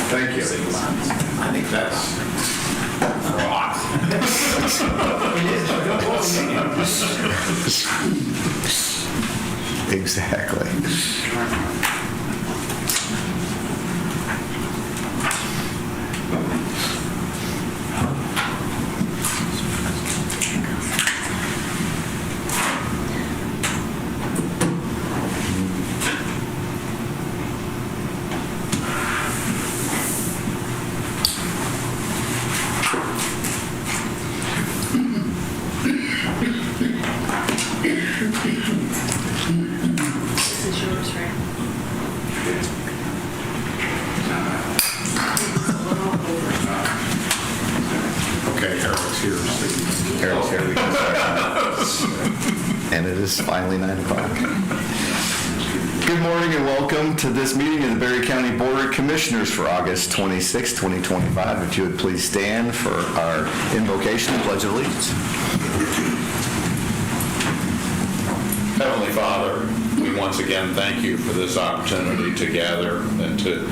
Thank you. I think that's a lot. Exactly. This is yours, right? Okay, Harold's here. Harold's here. We can start. And it is finally 9 o'clock. Good morning and welcome to this meeting of the Berry County Board of Commissioners for August 26, 2025. If you would please stand for our invocation and pledge of allegiance. Heavenly Father, we once again thank you for this opportunity to gather and to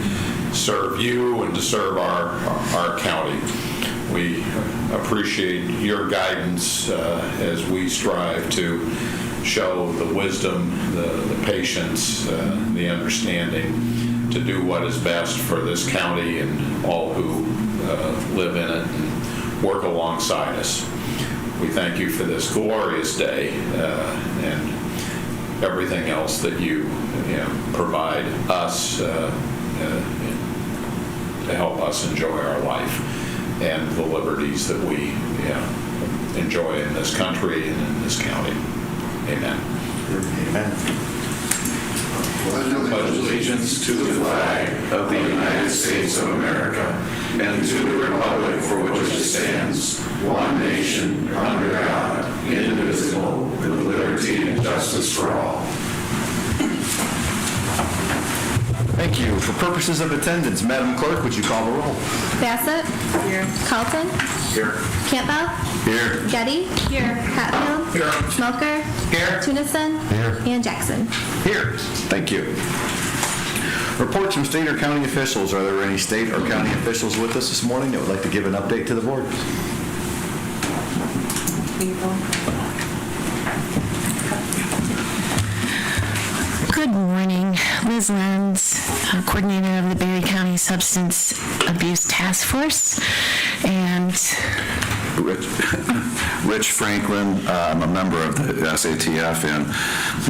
serve you and to serve our county. We appreciate your guidance as we strive to show the wisdom, the patience, the understanding to do what is best for this county and all who live in it and work alongside us. We thank you for this glorious day and everything else that you provide us to help us enjoy our life and the liberties that we enjoy in this country and in this county. Amen. Amen. Pledge allegiance to the flag of the United States of America and to the republic for which it stands, one nation, under God, indivisible, with liberty and justice for all. Thank you. For purposes of attendance, Madam Clerk, would you call the roll? Bassett? Here. Carlton? Here. Campbell? Here. Getty? Here. Hatfield? Here. Smoker? Here. Tunison? Here. And Jackson. Here. Thank you. Reports from state or county officials. Are there any state or county officials with us this morning that would like to give an update to the board? Good morning. Liz Lenz, coordinator of the Berry County Substance Abuse Task Force, and Rich Franklin. I'm a member of the SATF, and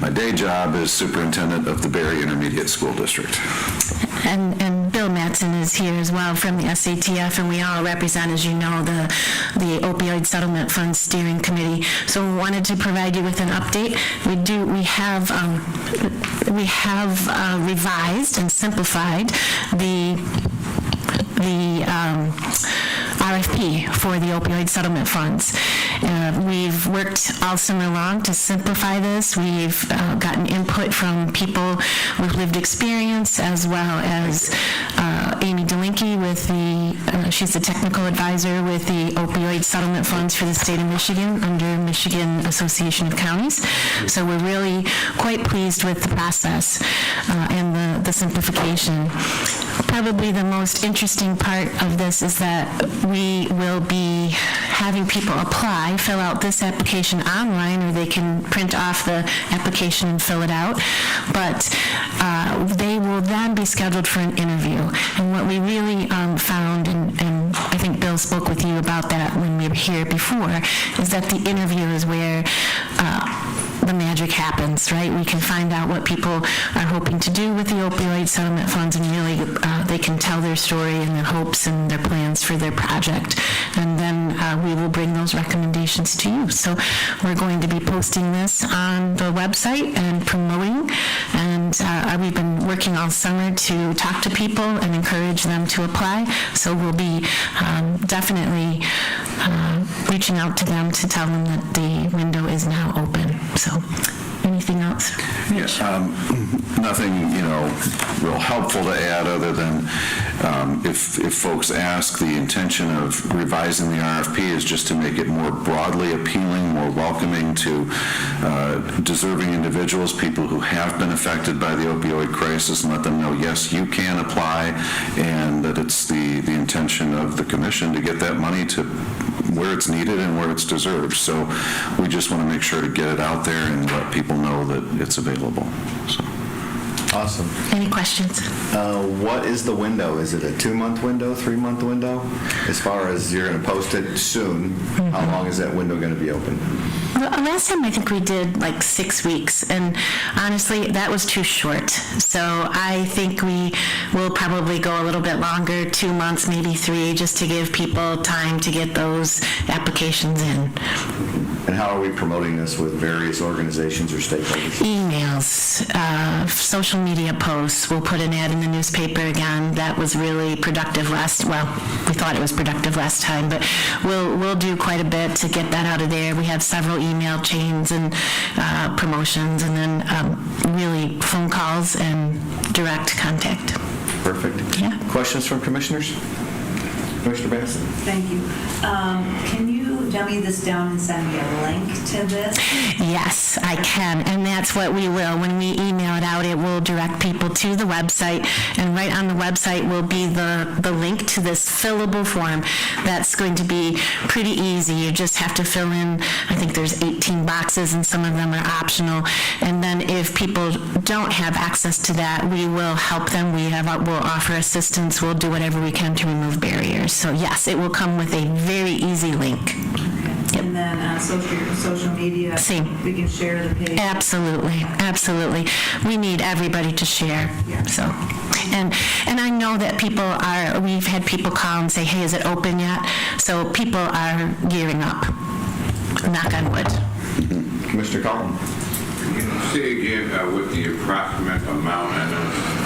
my day job is superintendent of the Berry Intermediate School District. and Bill Mattson is here as well from the SATF, and we all represent, as you know, the Opioid Settlement Fund Steering Committee. So we wanted to provide you with an update. We have revised and simplified the RFP for the opioid settlement funds. We've worked all summer long to simplify this. We've gotten input from people with lived experience, as well as Amy Delinky she's the technical advisor with the opioid settlement funds for the state of Michigan under Michigan Association of Counties. So we're really quite pleased with the process and the simplification. Probably the most interesting part of this is that we will be having people apply, fill out this application online, or they can print off the application and fill it out. But they will then be scheduled for an interview. And what we really found, and I think Bill spoke with you about that when we were here before, is that the interview is where the magic happens, right? We can find out what people are hoping to do with the opioid settlement funds, and really they can tell their story and their hopes and their plans for their project. And then we will bring those recommendations to you. So we're going to be posting this on the website and promoting, and we've been working all summer to talk to people and encourage them to apply. So we'll be definitely reaching out to them to tell them that the window is now open. So anything else? Yes, nothing, real helpful to add other than if folks ask, the intention of revising the RFP is just to make it more broadly appealing, more welcoming to deserving individuals, people who have been affected by the opioid crisis, and let them know, yes, you can apply, and that it's the intention of the commission to get that money to where it's needed and where it's deserved. So we just want to make sure to get it out there and let people know that it's available. So. Awesome. Any questions? What is the window? Is it a 2-month window, 3-month window? As far as you're going to post it soon, how long is that window going to be open? Well, last time I think we did like 6 weeks, and honestly, that was too short. So I think we will probably go a little bit longer, 2 months, maybe 3, just to give people time to get those applications in. And how are we promoting this with various organizations or stakeholders? Emails, social media posts. We'll put an ad in the newspaper again. That was really productive we thought it was productive last time, but we'll do quite a bit to get that out of there. We have several email chains and promotions, and then really phone calls and direct contact. Perfect. Yeah. Questions from commissioners? Commissioner Bassett? Thank you. Can you dummy this down and send me a link to this? Yes, I can, and that's what we will. When we email it out, it will direct people to the website, and right on the website will be the link to this fillable form. That's going to be pretty easy. You just have to fill in, I think there's 18 boxes, and some of them are optional. And then if people don't have access to that, we will help them. We'll offer assistance. We'll do whatever we can to remove barriers. So yes, it will come with a very easy link. And then social media, Same. we can share the page. Absolutely. We need everybody to share. Yeah. So, and I know that we've had people call and say, hey, is it open yet? So people are gearing up. Knock on wood. Commissioner Carlton? Can you say again what the approximate amount I know?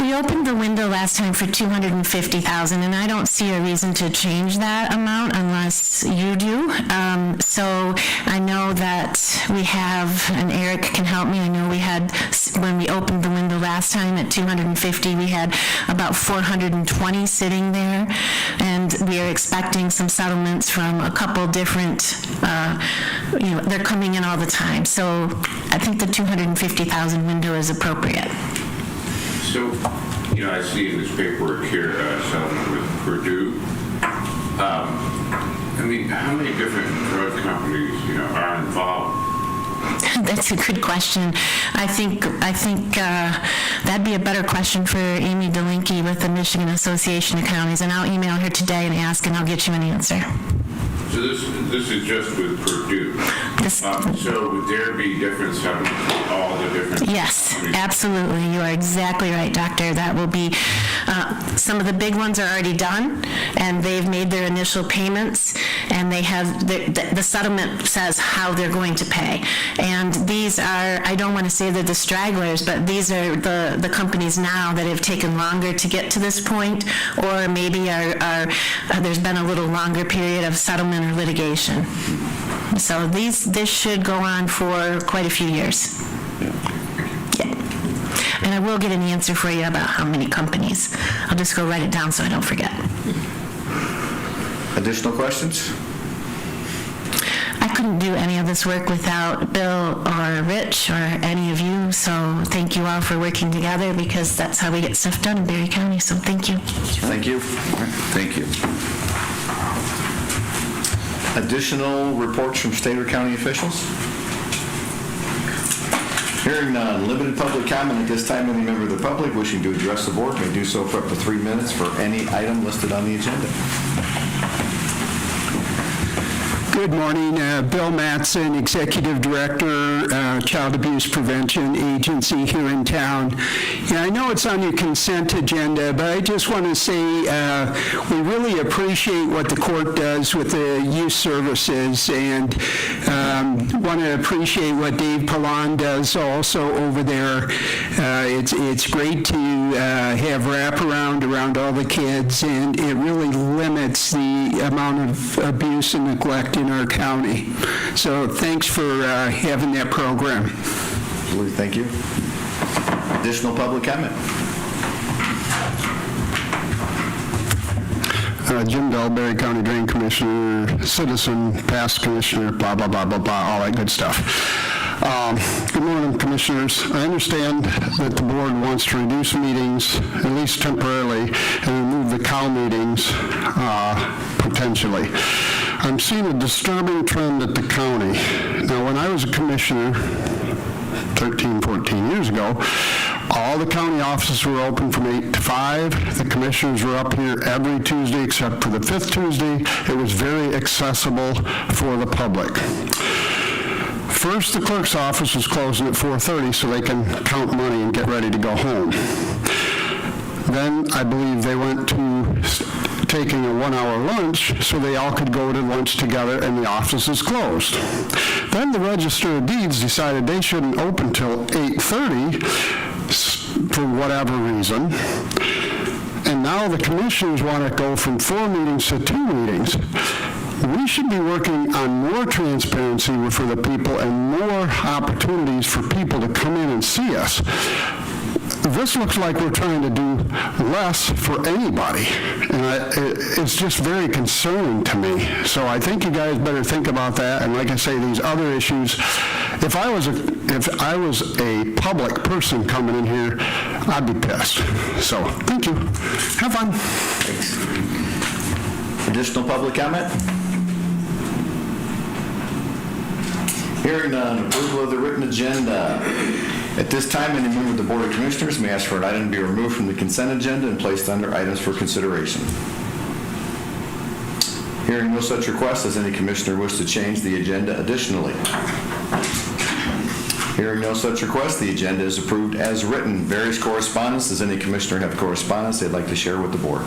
We opened the window last time for $250,000, and I don't see a reason to change that amount unless you do. So I know that we have, and Eric can help me, I know we had, when we opened the window last time at $250, we had about 420 sitting there, and we are expecting some settlements from a couple different, they're coming in all the time. So I think the $250,000 window is appropriate. So, I see in this paperwork here, settlement with Purdue. How many different drug companies, are involved? That's a good question. I think that'd be a better question for Amy Delinky with the Michigan Association of Counties, and I'll email her today and ask, and I'll get you an answer. So this is just with Purdue. So would there be different settlements with all the different? Yes, absolutely. You are exactly right, Doctor. That will be, some of the big ones are already done, and they've made their initial payments, and they have, the settlement says how they're going to pay. And these are, I don't want to say they're the stragglers, but these are the companies now that have taken longer to get to this point, or maybe there's been a little longer period of settlement or litigation. So this should go on for quite a few years. Yeah. And I will get an answer for you about how many companies. I'll just go write it down so I don't forget. Additional questions? I couldn't do any of this work without Bill or Rich or any of you, so thank you all for working together, because that's how we get stuff done in Berry County, so thank you. Thank you. Thank you. Additional reports from state or county officials? Hearing none, limited public comment at this time. Any member of the public wishing to address the board may do so for up to 3 minutes for any item listed on the agenda. Good morning. Bill Mattson, Executive Director, Child Abuse Prevention Agency here in town. I know it's on your consent agenda, but I just want to say we really appreciate what the court does with the youth services, and want to appreciate what Dave Pallon does also over there. It's great to have wraparound around all the kids, and it really limits the amount of abuse and neglect in our county. So thanks for having that program. Absolutely, thank you. Additional public comment? Jim Delberry, County Drain Commissioner, citizen, past commissioner, blah, blah, blah, blah, blah, all that good stuff. Good morning, Commissioners. I understand that the board wants to reduce meetings, at least temporarily, and remove the cow meetings, potentially. I'm seeing a disturbing trend at the county. Now, when I was a commissioner 13, 14 years ago, all the county offices were open from 8 to 5. The commissioners were up here every Tuesday except for the 5th Tuesday. It was very accessible for the public. First, the clerk's office was closing at 4:30 so they can count money and get ready to go home. Then I believe they went to taking a 1-hour lunch so they all could go to lunch together and the office is closed. Then the Register of Deeds decided they shouldn't open till 8:30 for whatever reason. And now the commissioners want to go from 4 meetings to 2 meetings. We should be working on more transparency for the people and more opportunities for people to come in and see us. This looks like we're trying to do less for anybody, and it's just very concerning to me. So I think you guys better think about that. And like I say, these other issues. If I was a public person coming in here, I'd be pissed. So thank you. Have fun. Thanks. Additional public comment? Hearing none, approval of the written agenda. At this time, any member of the Board of Commissioners may ask for an item to be removed from the consent agenda and placed under items for consideration. Hearing no such request, does any commissioner wish to change the agenda additionally? Hearing no such request, the agenda is approved as written. Various correspondence. Does any commissioner have correspondence they'd like to share with the board?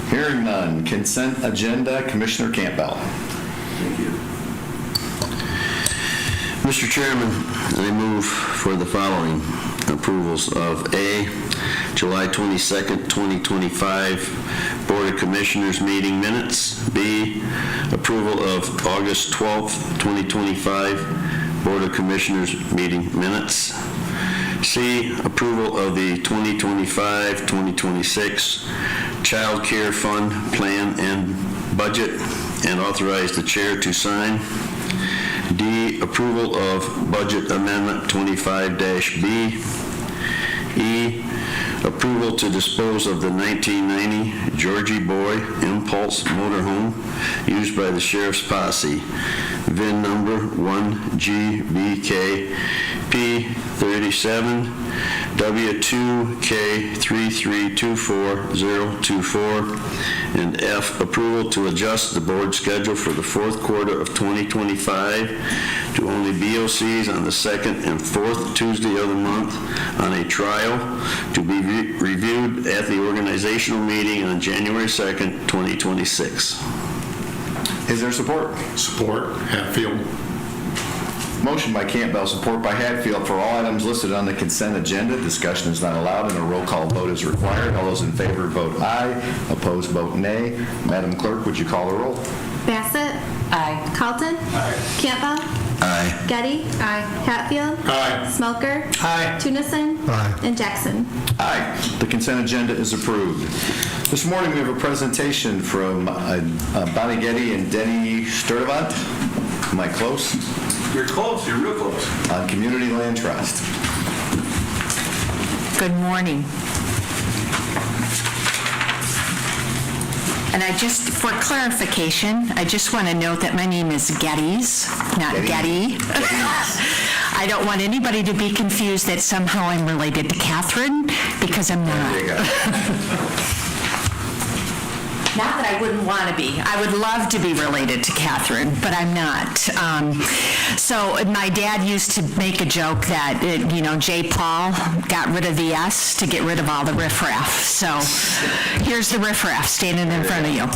Hearing none. Consent agenda, Commissioner Campbell. Thank you. Mr. Chairman, I move for the following approvals of A, July 22nd, 2025 Board of Commissioners meeting minutes. B, approval of August 12th, 2025 Board of Commissioners meeting minutes. C, approval of the 2025-2026 Child Care Fund Plan and Budget, and authorize the chair to sign. D, approval of Budget Amendment 25-B. E, approval to dispose of the 1990 Georgie Boy Impulse motorhome used by the Sheriff's Posse, VIN number 1GBK P37 W2K3324024, and F, approval to adjust the board schedule for the 4th quarter of 2025 to only BOCs on the 2nd and 4th Tuesday of the month on a trial to be reviewed at the organizational meeting on January 2nd, 2026. Is there support? Support. Hatfield. Motion by Campbell, support by Hatfield for all items listed on the consent agenda. Discussion is not allowed and a roll call vote is required. All those in favor vote aye. Opposed vote nay. Madam Clerk, would you call the roll? Bassett? Aye. Carlton? Aye. Campbell? Aye. Getty? Aye. Hatfield? Aye. Smelker? Aye. Tunison? Aye. And Jackson? Aye. The consent agenda is approved. This morning we have a presentation from Bonnie Getty and Denny Sturdivant. Am I close? You're close. You're real close. On Community Land Trust. Good morning. And for clarification, I just want to note that my name is Geddes, not Getty. I don't want anybody to be confused that somehow I'm related to Catherine, because I'm not. There you go. Not that I wouldn't want to be. I would love to be related to Catherine, but I'm not. So my dad used to make a joke that, J. Paul got rid of the S to get rid of all the riffraff. So here's the riffraff standing in front of you.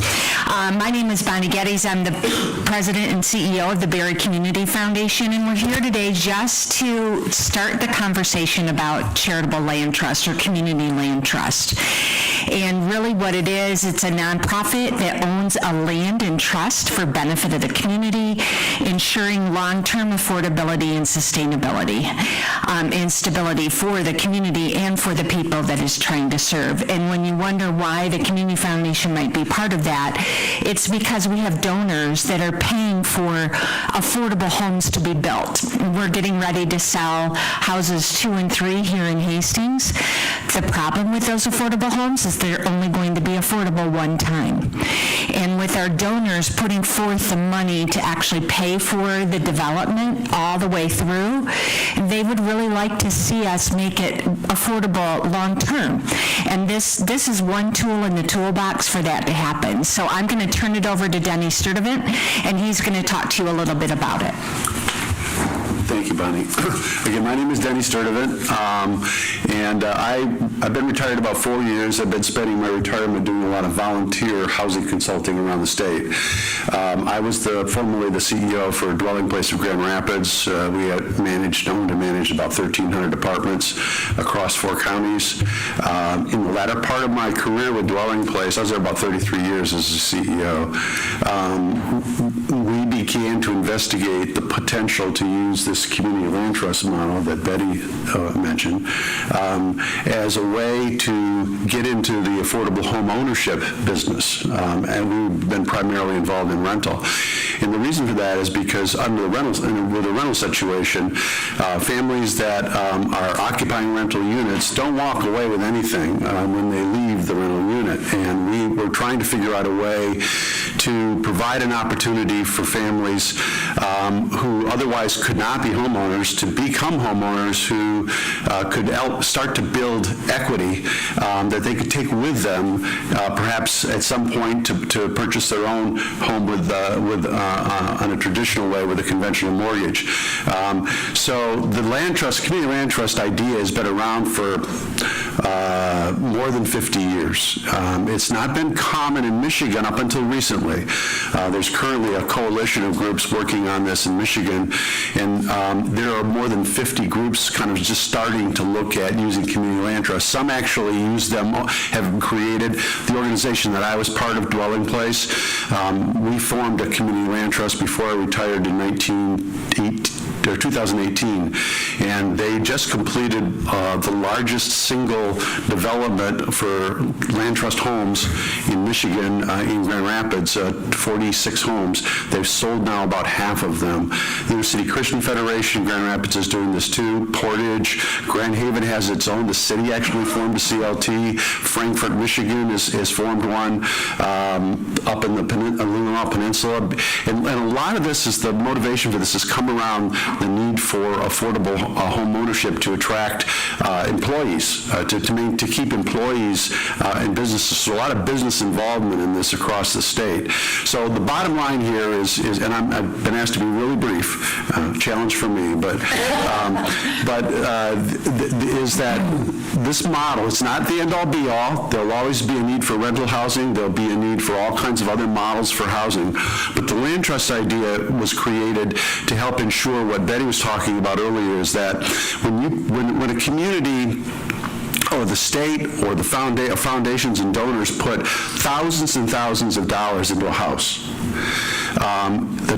My name is Bonnie Geddes. I'm the president and CEO of the Berry Community Foundation, and we're here today just to start the conversation about charitable land trust or community land trust. And really what it is, it's a nonprofit that owns a land and trust for benefit of the community, ensuring long-term affordability and sustainability and stability for the community and for the people that is trying to serve. And when you wonder why the Community Foundation might be part of that, it's because we have donors that are paying for affordable homes to be built. We're getting ready to sell houses 2 and 3 here in Hastings. The problem with those affordable homes is they're only going to be affordable one time. And with our donors putting forth the money to actually pay for the development all the way through, they would really like to see us make it affordable long-term. And this is one tool in the toolbox for that to happen. So I'm going to turn it over to Denny Sturdivant, and he's going to talk to you a little bit about it. Thank you, Bonnie. Again, my name is Denny Sturdivant, and I've been retired about 4 years. I've been spending my retirement doing a lot of volunteer housing consulting around the state. I was formerly the CEO for Dwelling Place of Grand Rapids. We had owned and managed about 1,300 apartments across 4 counties. In the latter part of my career with Dwelling Place, I was there about 33 years as a CEO. We began to investigate the potential to use this community land trust model that Betty mentioned as a way to get into the affordable home ownership business. And we've been primarily involved in rental. And the reason for that is because under with the rental situation, families that are occupying rental units don't walk away with anything when they leave the rental unit. And we were trying to figure out a way to provide an opportunity for families who otherwise could not be homeowners to become homeowners who could start to build equity that they could take with them, perhaps at some point to purchase their own home on a traditional way with a conventional mortgage. So the land trust, community land trust idea has been around for more than 50 years. It's not been common in Michigan up until recently. There's currently a coalition of groups working on this in Michigan, and there are more than 50 groups kind of just starting to look at using community land trusts. Some actually use them, have created. The organization that I was part of, Dwelling Place, we formed a community land trust before I retired in 2018, and they just completed the largest single development for land trust homes in Michigan, in Grand Rapids, 46 homes. They've sold now about half of them. The Inner City Christian Federation, Grand Rapids is doing this too. Portage, Grand Haven has its own. The city actually formed a CLT. Frankfort, Michigan has formed one up in the Illinois Peninsula. And a lot of this is the motivation for this has come around the need for affordable home ownership to attract employees, to keep employees in businesses. So a lot of business involvement in this across the state. So the bottom line here is and I've been asked to be really brief, challenge for me, is that this model, it's not the end-all be-all. There'll always be a need for rental housing. There'll be a need for all kinds of other models for housing. But the land trust idea was created to help ensure what Betty was talking about earlier, is that when a community or the state or the foundations and donors put thousands and thousands of dollars into a house, the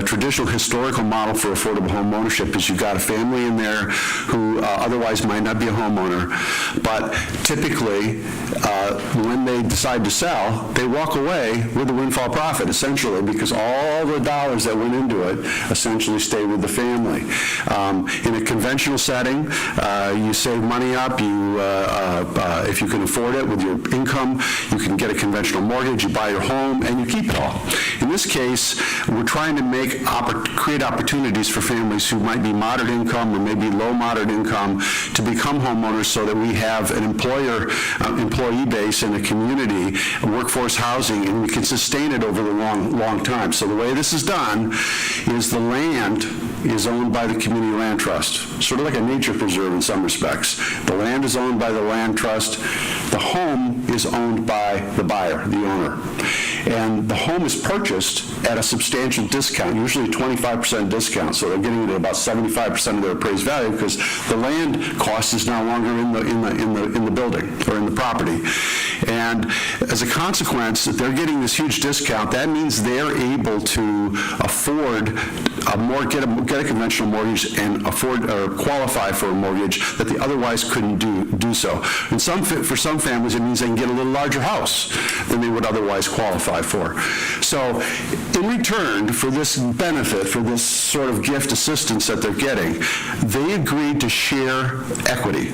traditional historical model for affordable home ownership is you've got a family in there who otherwise might not be a homeowner, but typically when they decide to sell, they walk away with a windfall profit, essentially, because all the dollars that went into it essentially stay with the family. In a conventional setting, you save money up. If you can afford it with your income, you can get a conventional mortgage, you buy your home, and you keep people. In this case, we're trying to create opportunities for families who might be moderate income or maybe low moderate income to become homeowners so that we have an employee base in a community, workforce housing, and we can sustain it over the long time. So the way this is done is the land is owned by the Community Land Trust, sort of like a nature preserve in some respects. The land is owned by the land trust. The home is owned by the buyer, the owner. And the home is purchased at a substantial discount, usually a 25% discount. So they're getting it at about 75% of their appraised value because the land cost is no longer in the building or in the property. And as a consequence, if they're getting this huge discount, that means they're able to afford get a conventional mortgage and afford or qualify for a mortgage that they otherwise couldn't do so. And for some families, it means they can get a little larger house than they would otherwise qualify for. So in return for this benefit, for this sort of gift assistance that they're getting, they agreed to share equity,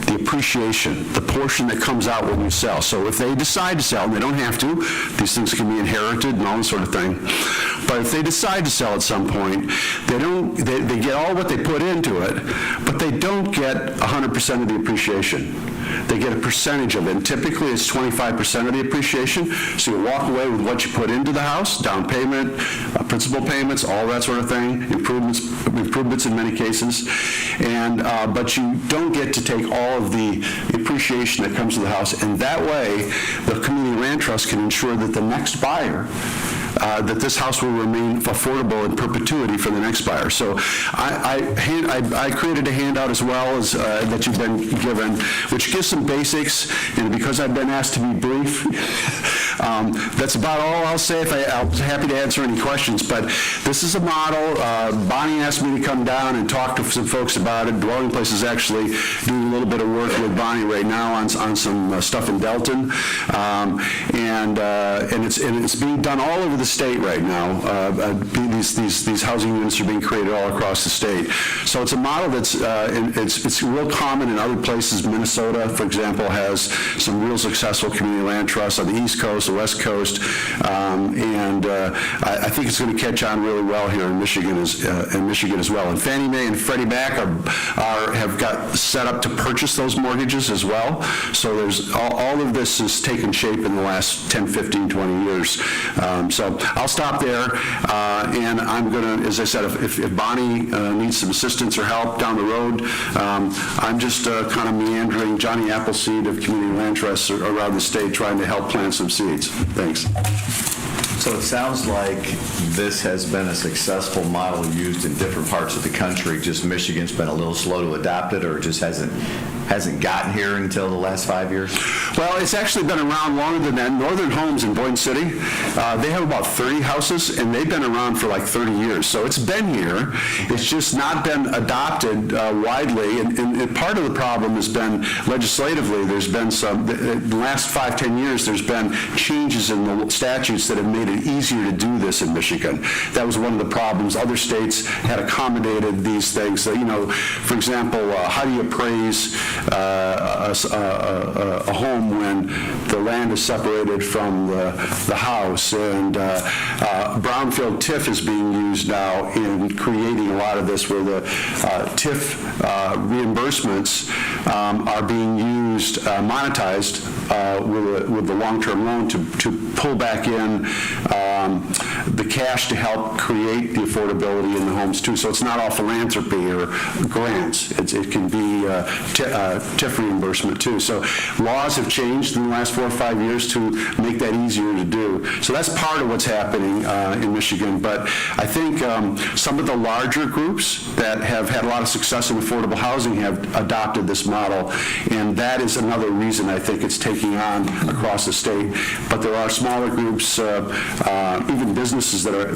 the appreciation, the portion that comes out when you sell. So if they decide to sell, and they don't have to, these things can be inherited and all that sort of thing, but if they decide to sell at some point, they get all what they put into it, but they don't get 100% of the appreciation. They get a percentage of it, and typically it's 25% of the appreciation, so you walk away with what you put into the house, down payment, principal payments, all that sort of thing, improvements in many cases, and but you don't get to take all of the appreciation that comes to the house, and that way the Community Land Trust can ensure that the next buyer that this house will remain affordable in perpetuity for the next buyer. So I created a handout as well as that you've been given, which gives some basics, and because I've been asked to be brief, that's about all I'll say. I'm happy to answer any questions, but this is a model. Bonnie asked me to come down and talk to some folks about it. Dwelling Place is actually doing a little bit of work with Bonnie right now on some stuff in Delton, and it's being done all over the state right now. These housing units are being created all across the state. So it's a model that's it's real common in other places. Minnesota, for example, has some real successful community land trusts on the East Coast, the West Coast, and I think it's going to catch on really well here in Michigan as well. And Fannie Mae and Freddie Mac have got set up to purchase those mortgages as well. So there's all of this has taken shape in the last 10, 15, 20 years. So I'll stop there, and I'm going to, as I said, if Bonnie needs some assistance or help down the road, I'm just kind of meandering Johnny Appleseed of Community Land Trusts around the state trying to help plant some seeds. Thanks. So it sounds like this has been a successful model used in different parts of the country, just Michigan's been a little slow to adopt it, or it just hasn't gotten here until the last 5 years? Well, it's actually been around longer than that. Northern Homes in Boyne City, they have about 30 houses, and they've been around for like 30 years. So it's been here. It's just not been adopted widely. And part of the problem has been legislatively, there's been the last 5, 10 years, there's been changes in the statutes that have made it easier to do this in Michigan. That was one of the problems. Other states had accommodated these things. So, for example, how do you appraise a home when the land is separated from the house? And brownfield TIF is being used now in creating a lot of this, where the TIF reimbursements are being used, monetized with the long-term loan to pull back in the cash to help create the affordability in the homes too. So it's not all philanthropy or grants. It can be TIF reimbursement too. So laws have changed in the last 4 or 5 years to make that easier to do. So that's part of what's happening in Michigan. But I think some of the larger groups that have had a lot of success in affordable housing have adopted this model, and that is another reason I think it's taking on across the state. But there are smaller groups, even businesses that are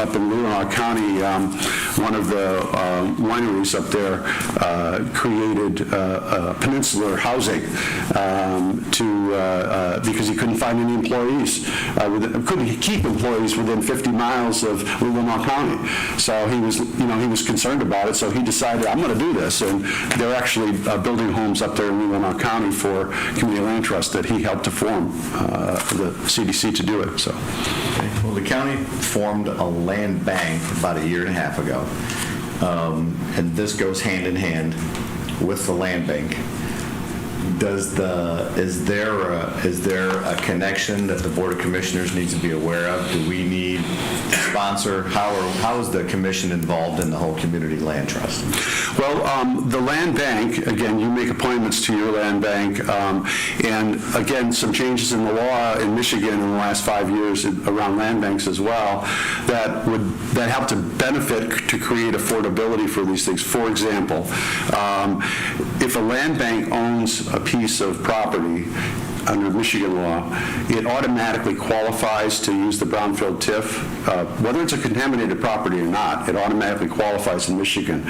up in Leelanau County. One of the wineries up there created peninsular housing to because he couldn't find any employees, couldn't keep employees within 50 miles of Willamette County. So he was concerned about it, so he decided, I'm going to do this. And they're actually building homes up there in Willamette County for Community Land Trust that he helped to form the CDC to do it. So, Well, the county formed a land bank about a year and a half ago, and this goes hand in hand with the land bank. Is there a connection that the Board of Commissioners needs to be aware of? Do we need to sponsor? How is the commission involved in the whole community land trust? well, the land bank, again, you make appointments to your land bank, and again, some changes in the law in Michigan in the last 5 years around land banks as well that help to benefit to create affordability for these things. For example, if a land bank owns a piece of property under Michigan law, it automatically qualifies to use the brownfield TIF. Whether it's a contaminated property or not, it automatically qualifies in Michigan.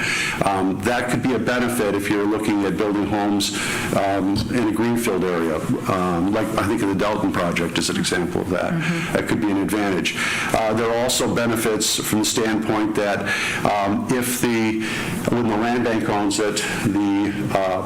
That could be a benefit if you're looking at building homes in a greenfield area, like I think the Dalton project is an example of that. That could be an advantage. There are also benefits from the standpoint that when the land bank owns it, the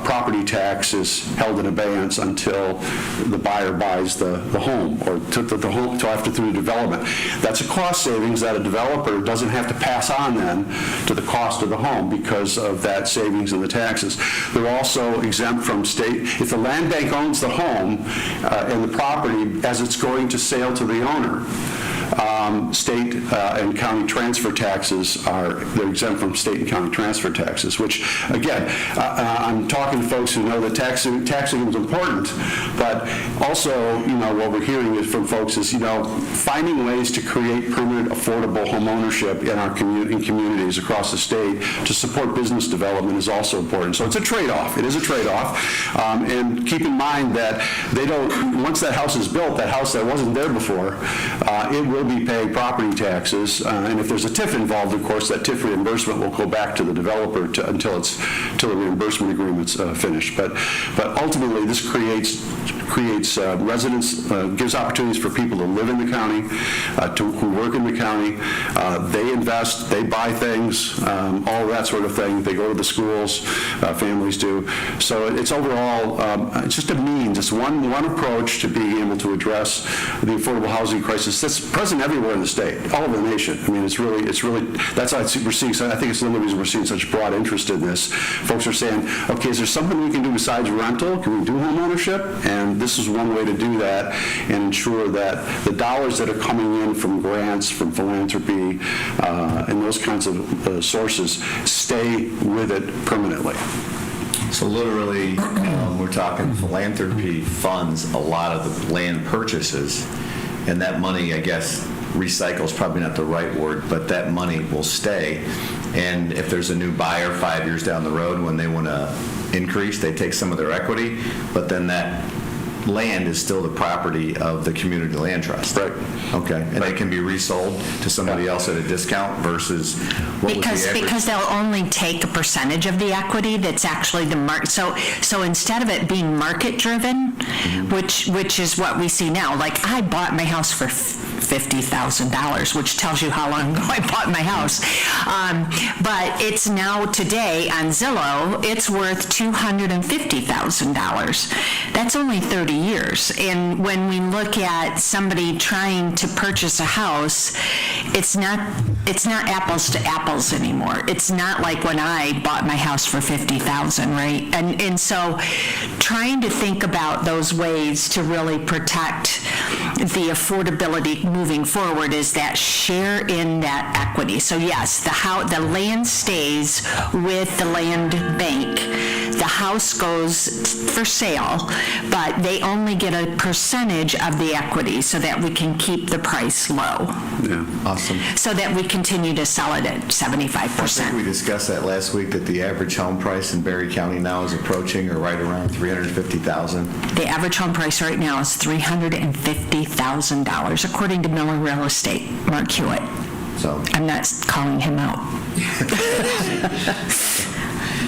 property tax is held in abeyance until the buyer buys the home or took the home until after through development. That's a cost savings that a developer doesn't have to pass on then to the cost of the home because of that savings in the taxes. They're also exempt from state. If the land bank owns the home and the property as it's going to sale to the owner, state and county transfer taxes they're exempt from state and county transfer taxes, which, again, I'm talking to folks who know that taxing is important, but also, what we're hearing is from folks is, finding ways to create permanent, affordable home ownership in communities across the state to support business development is also important. So it's a trade-off. It is a trade-off. And keep in mind that once that house is built, that house that wasn't there before, it will be paying property taxes, and if there's a TIF involved, of course, that TIF reimbursement will go back to the developer until the reimbursement agreement's finished. But ultimately, this creates residents, gives opportunities for people to live in the county, who work in the county. They invest, they buy things, all that sort of thing. They go to the schools, families do. So it's overall, it's just a means. It's one approach to being able to address the affordable housing crisis that's present everywhere in the state, all over the nation. I mean, it's really, that's why we're seeing, I think it's one of the reasons we're seeing such broad interest in this. Folks are saying, okay, is there something we can do besides rental? Can we do home ownership? And this is one way to do that and ensure that the dollars that are coming in from grants, from philanthropy, and those kinds of sources stay with it permanently. So literally, we're talking philanthropy funds a lot of the land purchases, and that money, I guess, recycle is probably not the right word, but that money will stay. And if there's a new buyer 5 years down the road when they want to increase, they take some of their equity, but then that land is still the property of the community land trust. Right. Okay. And they can be resold to somebody else at a discount versus what was the average? Because they'll only take a percentage of the equity that's actually the market. So instead of it being market driven, which is what we see now, like I bought my house for $50,000, which tells you how long ago I bought my house. But it's now today on Zillow, it's worth $250,000. That's only 30 years. And when we look at somebody trying to purchase a house, it's not apples to apples anymore. It's not like when I bought my house for $50,000, right? And so trying to think about those ways to really protect the affordability moving forward is that share in that equity. So yes, the land stays with the land bank. The house goes for sale, but they only get a percentage of the equity so that we can keep the price low. Yeah. Awesome. So that we continue to sell it at 75%. I think we discussed that last week, that the average home price in Berry County now is approaching or right around $350,000. The average home price right now is $350,000, according to Miller Real Estate, Mark Hewitt. So I'm not calling him out.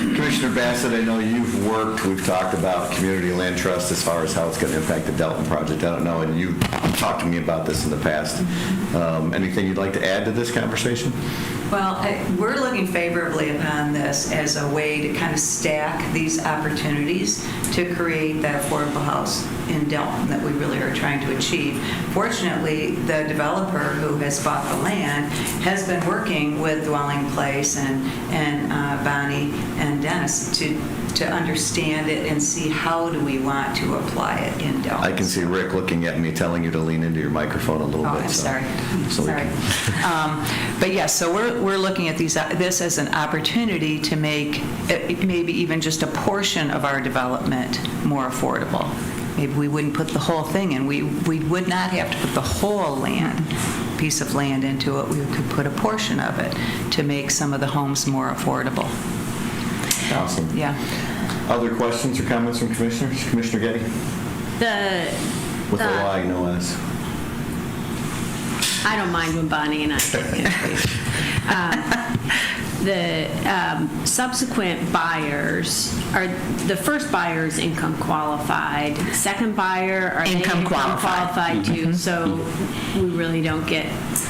Commissioner Bassett, I know we've talked about community land trust as far as how it's going to impact the Delton project. I don't know, and you've talked to me about this in the past. Anything you'd like to add to this conversation? Well, we're looking favorably upon this as a way to kind of stack these opportunities to create that affordable house in Delton that we really are trying to achieve. Fortunately, the developer who has bought the land has been working with Dwelling Place and Bonnie and Dennis to understand it and see how do we want to apply it in Delton. I can see Rick looking at me, telling you to lean into your microphone a little bit. I'm sorry. So Sorry. But yes, so we're looking at this as an opportunity to make maybe even just a portion of our development more affordable. Maybe we wouldn't put the whole thing in. We would not have to put the whole piece of land into it. We could put a portion of it to make some of the homes more affordable. Awesome. Yeah. Other questions or comments from commissioners? Commissioner Getty? With a Y, no S. I don't mind when Bonnie and I the subsequent buyers, are the first buyer is income qualified, second buyer are Income qualified. too, so we really don't get,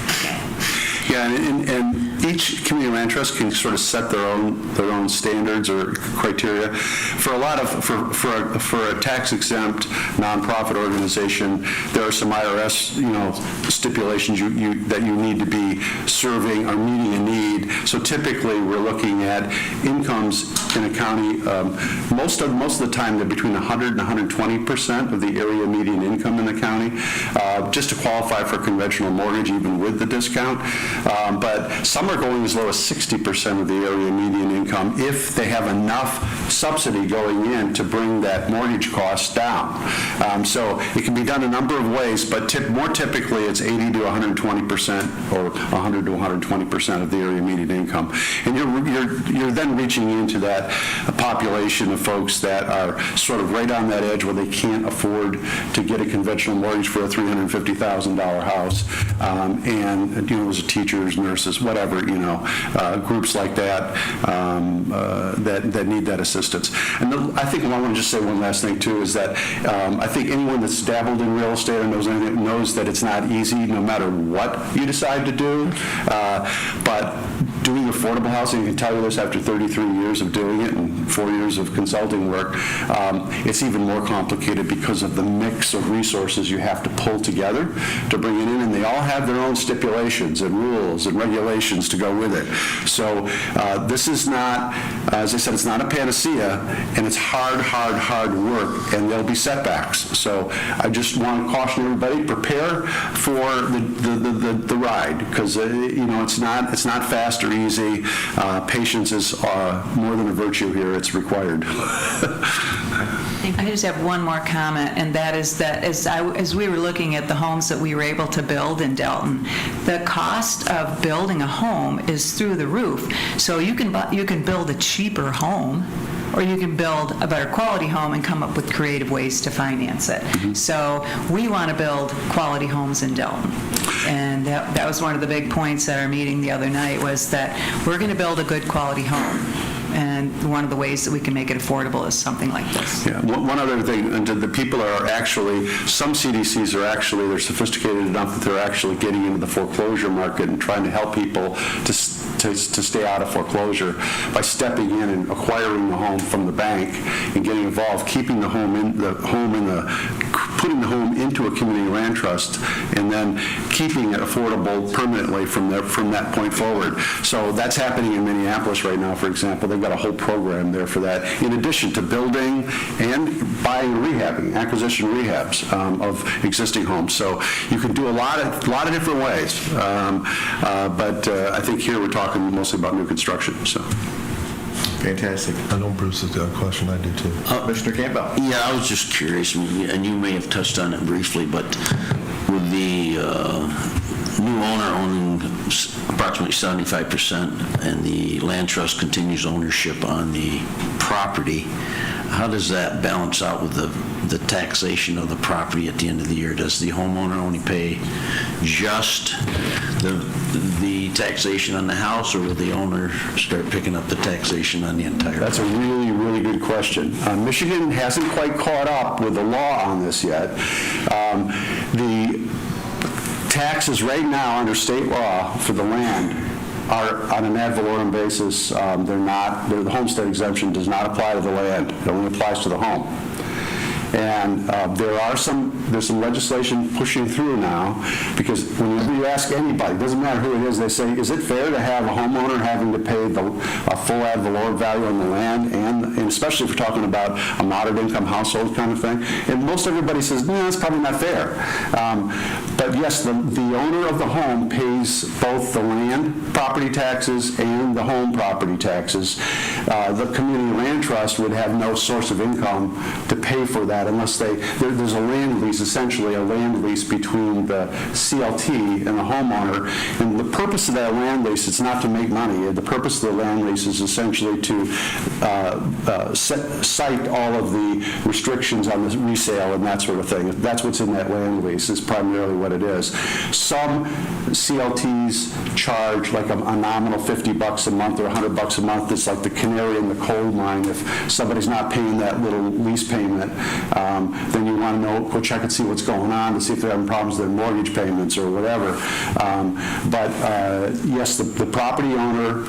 okay. Yeah, and each community land trust can sort of set their own standards or criteria. For a lot of for a tax exempt nonprofit organization, there are some IRS stipulations that you need to be serving or meeting a need. So typically, we're looking at incomes in a county. Most of the time, they're between 100 and 120% of the area median income in the county, just to qualify for conventional mortgage, even with the discount. But some are going as low as 60% of the area median income if they have enough subsidy going in to bring that mortgage cost down. So it can be done a number of ways, but more typically it's 80 to 120% or 100 to 120% of the area median income. And you're then reaching into that population of folks that are sort of right on that edge where they can't afford to get a conventional mortgage for a $350,000 house. And those are teachers, nurses, whatever, groups like that that need that assistance. And I think I want to just say one last thing too is that I think anyone that's dabbled in real estate or knows anything knows that it's not easy no matter what you decide to do. But doing affordable housing, I can tell you this after 33 years of doing it and 4 years of consulting work, it's even more complicated because of the mix of resources you have to pull together to bring it in, and they all have their own stipulations and rules and regulations to go with it. So this is not, as I said, it's not a panacea, and it's hard work, and there'll be setbacks. So I just want to caution everybody, prepare for the ride, because it's not fast or easy. Patience is more than a virtue here; it's required. I just have one more comment, and that is that as we were looking at the homes that we were able to build in Delton, the cost of building a home is through the roof. So you can build a cheaper home, or you can build a better quality home and come up with creative ways to finance it. Mm-hmm. So we want to build quality homes in Delton. And that was one of the big points at our meeting the other night, was that we're going to build a good quality home. And one of the ways that we can make it affordable is something like this. Yeah. One other thing, and the people are actually, some CDCs are actually, they're sophisticated enough that they're actually getting into the foreclosure market and trying to help people to stay out of foreclosure by stepping in and acquiring the home from the bank and getting involved, keeping putting the home into a community land trust, and then keeping it affordable permanently from that point forward. So that's happening in Minneapolis right now, for example. They've got a whole program there for that, in addition to building and buying and rehabbing, acquisition rehabs of existing homes. So you can do a lot of different ways. But I think here we're talking mostly about new construction. So. Fantastic. I know Bruce has got a question. I do too. Mr. Campbell. Yeah, I was just curious, and you may have touched on it briefly, but with the new owner owning approximately 75%, and the land trust continues ownership on the property, how does that balance out with the taxation of the property at the end of the year? Does the homeowner only pay just the taxation on the house, or will the owner start picking up the taxation on the entire? That's a really, really good question. Michigan hasn't quite caught up with the law on this yet. The taxes right now under state law for the land are on an ad valorem basis. They're not, the homestead exemption does not apply to the land. It only applies to the home. And there's some legislation pushing through now, because when you ask anybody, it doesn't matter who it is, they say, is it fair to have a homeowner having to pay a full ad valorem value on the land, and especially if we're talking about a moderate income household kind of thing? And most everybody says, no, that's probably not fair. But yes, the owner of the home pays both the land property taxes and the home property taxes. The community land trust would have no source of income to pay for that unless there's a land lease, essentially a land lease between the CLT and the homeowner. And the purpose of that land lease, it's not to make money. The purpose of the land lease is essentially to cite all of the restrictions on the resale and that sort of thing. That's what's in that land lease, is primarily what it is. Some CLTs charge like a nominal $50 a month or $100 a month. It's like the canary in the coal mine. If somebody's not paying that little lease payment, then you want to go check and see what's going on to see if they're having problems with their mortgage payments or whatever. But yes, the property owner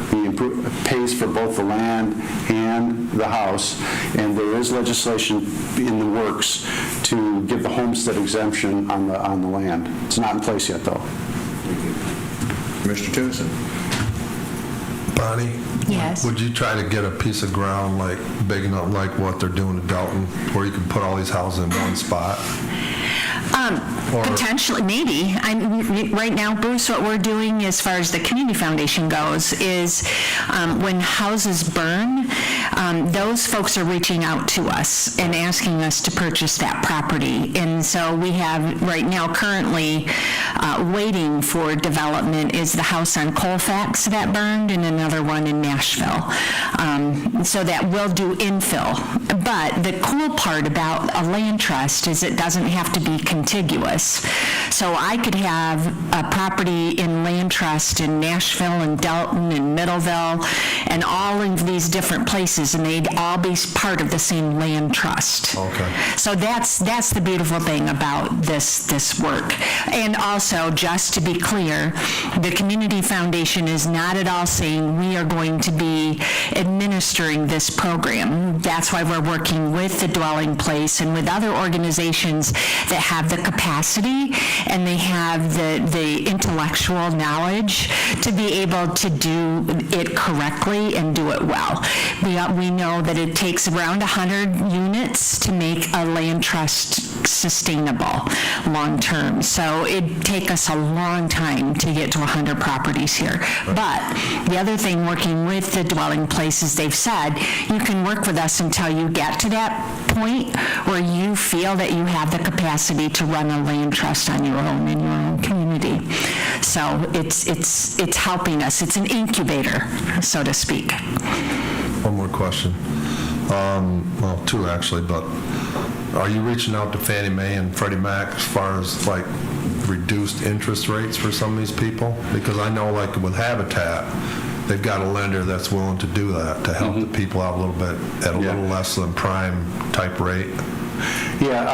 pays for both the land and the house, and there is legislation in the works to give the homestead exemption on the land. It's not in place yet, though. Mr. Tennyson. Bonnie? Yes. Would you try to get a piece of ground like big enough, like what they're doing in Dalton, where you can put all these houses in one spot? Potentially, maybe. Right now, Bruce, what we're doing as far as the Community Foundation goes is when houses burn, those folks are reaching out to us and asking us to purchase that property. And so we have right now currently waiting for development is the house on Colfax that burned and another one in Nashville. So that will do infill. But the cool part about a land trust is it doesn't have to be contiguous. So I could have a property in land trust in Nashville and Dalton and Middleville and all of these different places, and they'd all be part of the same land trust. Okay. So that's the beautiful thing about this work. And also, just to be clear, the Community Foundation is not at all saying we are going to be administering this program. That's why we're working with the Dwelling Place and with other organizations that have the capacity and they have the intellectual knowledge to be able to do it correctly and do it well. We know that it takes around 100 units to make a land trust sustainable long-term. So it'd take us a long time to get to 100 properties here. But the other thing, working with the Dwelling Place, is they've said you can work with us until you get to that point where you feel that you have the capacity to run a land trust on your own in your own community. So it's helping us. It's an incubator, so to speak. One more question. Well, two actually, but are you reaching out to Fannie Mae and Freddie Mac as far as like reduced interest rates for some of these people? Because I know like with Habitat, they've got a lender that's willing to do that to help the people out a little bit at a little less than prime type rate. Yeah,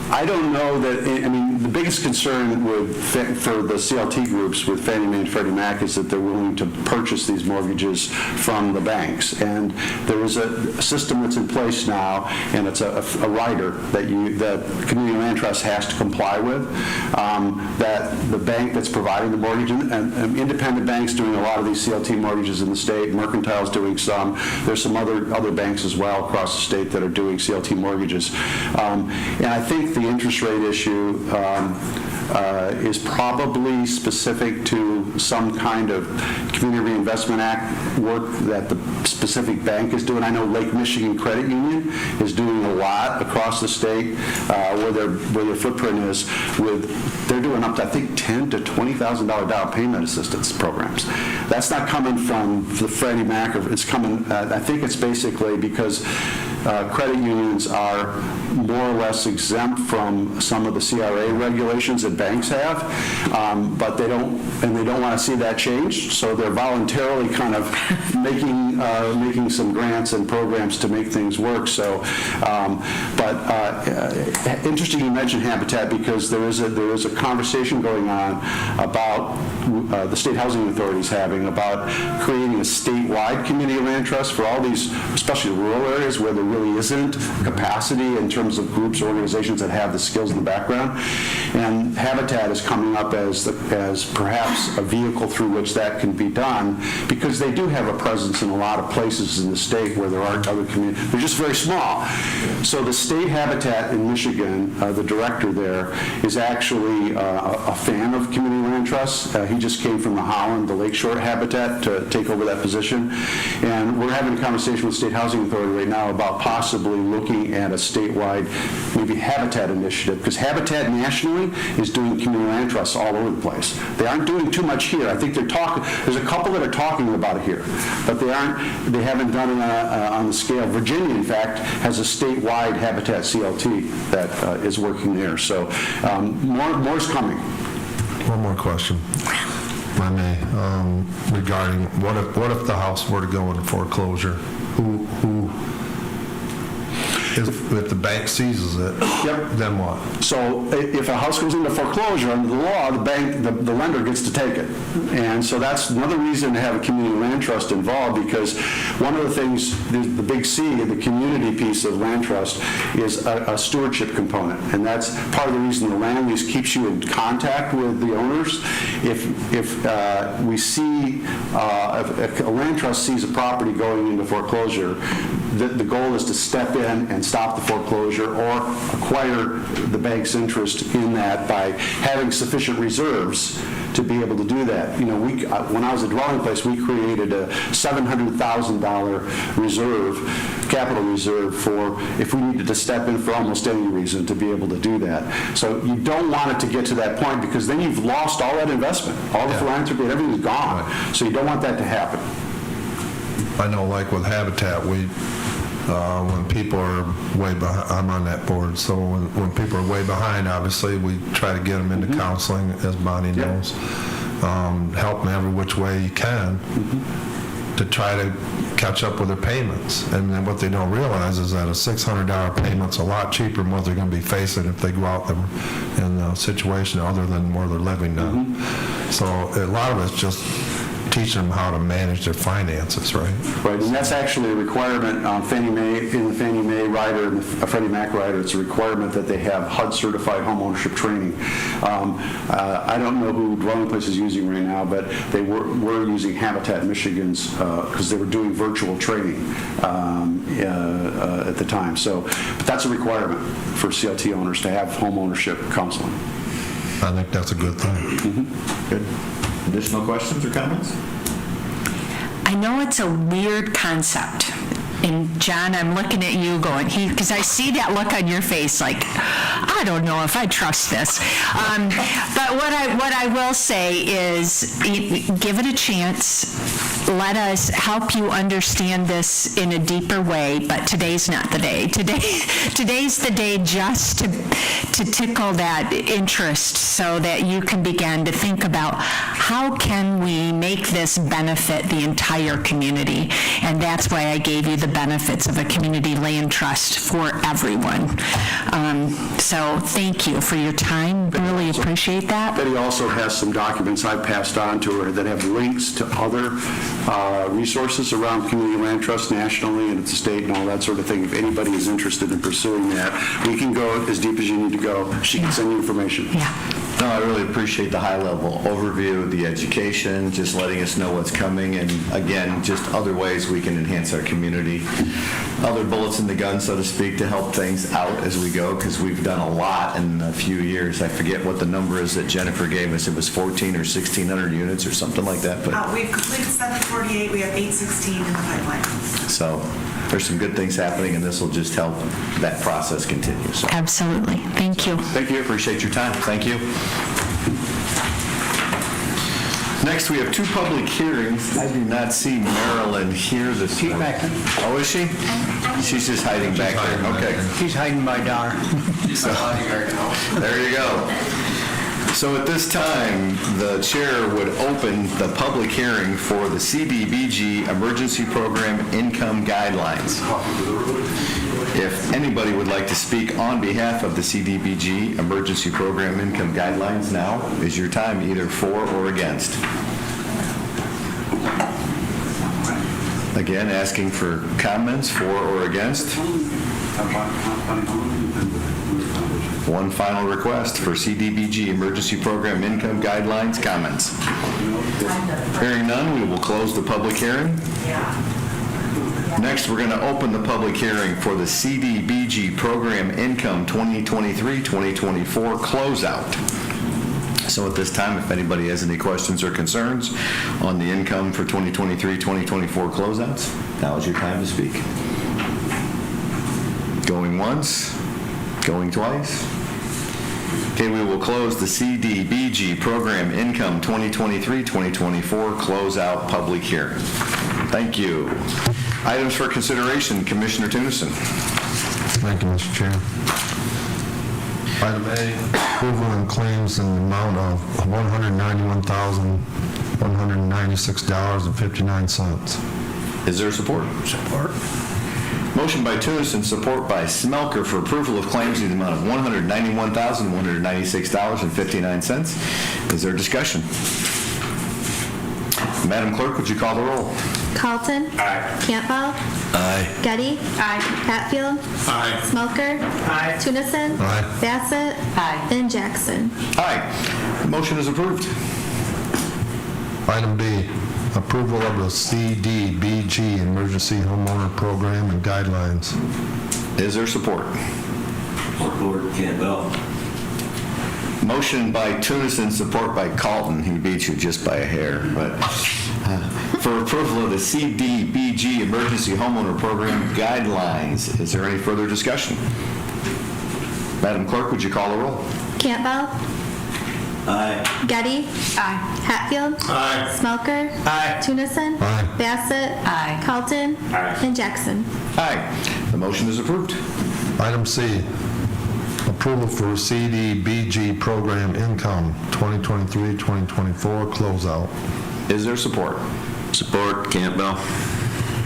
I don't know that, I mean, the biggest concern for the CLT groups with Fannie Mae and Freddie Mac is that they're willing to purchase these mortgages from the banks. And there is a system that's in place now, and it's a rider that the Community Land Trust has to comply with, that the bank that's providing the mortgage, and independent banks doing a lot of these CLT mortgages in the state, Mercantile's doing some, there's some other banks as well across the state that are doing CLT mortgages. And I think the interest rate issue, is probably specific to some kind of Community Reinvestment Act work that the specific bank is doing. I know Lake Michigan Credit Union is doing a lot across the state where their footprint is. They're doing up to, I think, $10,000 to $20,000 down payment assistance programs. That's not coming from the Freddie Mac. It's coming, I think it's basically because credit unions are more or less exempt from some of the CRA regulations that banks have, but they don't want to see that changed, so they're voluntarily kind of making some grants and programs to make things work. So, interesting you mentioned Habitat, because there is a conversation going on about the state housing authorities having about creating a statewide community land trust for all these, especially rural areas where there really isn't capacity in terms of groups or organizations that have the skills in the background. And Habitat is coming up as perhaps a vehicle through which that can be done, because they do have a presence in a lot of places in the state where there aren't other communities. They're just very small. So the state Habitat in Michigan, the director there, is actually a fan of community land trusts. He just came from the Holland, the Lakeshore Habitat, to take over that position. And we're having a conversation with State Housing Authority right now about possibly looking at a statewide, maybe Habitat initiative, because Habitat nationally is doing community land trusts all over the place. They aren't doing too much here. I think they're talking, there's a couple that are talking about it here, but they haven't done it on the scale. Virginia, in fact, has a statewide Habitat CLT that is working there. So more's coming. One more question, if I may, regarding what if the house were to go into foreclosure? Who if the bank seizes it, then what? So if a house goes into foreclosure, under the law, the lender gets to take it. And so that's another reason to have a community land trust involved, because one of the things, the big C, the community piece of land trust, is a stewardship component. And that's part of the reason the land lease keeps you in contact with the owners. If we see, if a land trust sees a property going into foreclosure, the goal is to step in and stop the foreclosure or acquire the bank's interest in that by having sufficient reserves to be able to do that. You know, when I was at Dwelling Place, we created a $700,000 reserve, capital reserve, for if we needed to step in for almost any reason to be able to do that. So you don't want it to get to that point, because then you've lost all that investment, all the philanthropy, everything's gone. Right. So you don't want that to happen. I know, like with Habitat, when people are way behind, I'm on that board, so when people are way behind, obviously, we try to get them into counseling, as Bonnie knows. Help them every which way you can to try to catch up with their payments. And then what they don't realize is that a $600 payment's a lot cheaper than what they're going to be facing if they go out in a situation other than where they're living now. So a lot of it's just teaching them how to manage their finances, right? Right, and that's actually a requirement on Fannie Mae, in the Fannie Mae rider and the Freddie Mac rider. It's a requirement that they have HUD-certified homeownership training. I don't know who Dwelling Place is using right now, but they were using Habitat Michigan's, because they were doing virtual training at the time. So, but that's a requirement for CLT owners to have homeownership counseling. I think that's a good thing. Good. Additional questions or comments? I know it's a weird concept. And John, I'm looking at you going, because I see that look on your face like, I don't know if I trust this. But what I will say is, give it a chance. Let us help you understand this in a deeper way, but today's not the day. Today's the day just to tickle that interest so that you can begin to think about how can we make this benefit the entire community. And that's why I gave you the benefits of a community land trust for everyone. So thank you for your time. Really appreciate that. Betty also has some documents I've passed on to her that have links to other resources around community land trust nationally and at the state and all that sort of thing. If anybody is interested in pursuing that, we can go as deep as you need to go. She can send you information. Yeah. No, I really appreciate the high-level overview, the education, just letting us know what's coming, and again, just other ways we can enhance our community. Other bullets in the gun, so to speak, to help things out as we go, because we've done a lot in a few years. I forget what the number is that Jennifer gave us. It was 14 or 1,600 units or something like that, but We've completed 748, we have 816 in the pipeline. so there's some good things happening, and this will just help that process continue. So Absolutely. Thank you. thank you, appreciate your time. Thank you. Next, we have two public hearings. I do not see Marilyn here this morning. back there. Oh, is she? She's just hiding back there. Okay. She's hiding my daughter. There you go. So at this time, the chair would open the public hearing for the CDBG Emergency Program Income Guidelines. If anybody would like to speak on behalf of the CDBG Emergency Program Income Guidelines, now is your time, either for or against. Again, asking for comments for or against. One final request for CDBG Emergency Program Income Guidelines comments. Hearing none, we will close the public hearing. Next, we're going to open the public hearing for the CDBG Program Income 2023-2024 closeout. So at this time, if anybody has any questions or concerns on the income for 2023-2024 closeouts, now is your time to speak. Going once, going twice. Okay, we will close the CDBG Program Income 2023-2024 closeout public hearing. Thank you. Items for consideration, Commissioner Tunison. Thank you, Mr. Chair. Item A, approval and claims in the amount of $191,196.59. Is there support? Support. Motion by Tunison, support by Smelker for approval of claims in the amount of $191,196.59. Is there discussion? Madam Clerk, would you call the roll? Carlton. Aye. Campbell. Aye. Getty. Hatfield. Aye. Smoker. Tunison. Aye. Bassett. And Jackson. Aye. The motion is approved. Item B, approval of the CDBG Emergency Homeowner Program and Guidelines. Is there support? Support Campbell. Motion by Tunison, support by Carlton. He beat you just by a hair, but for approval of the CDBG Emergency Homeowner Program Guidelines. Is there any further discussion? Madam Clerk, would you call the roll? Campbell. Aye. Getty. Hatfield. Smoker. Tunison. Aye. Bassett. Carlton. And Jackson. Aye. The motion is approved. Item C, approval for CDBG Program Income 2023-2024 closeout. Is there support? Support Campbell.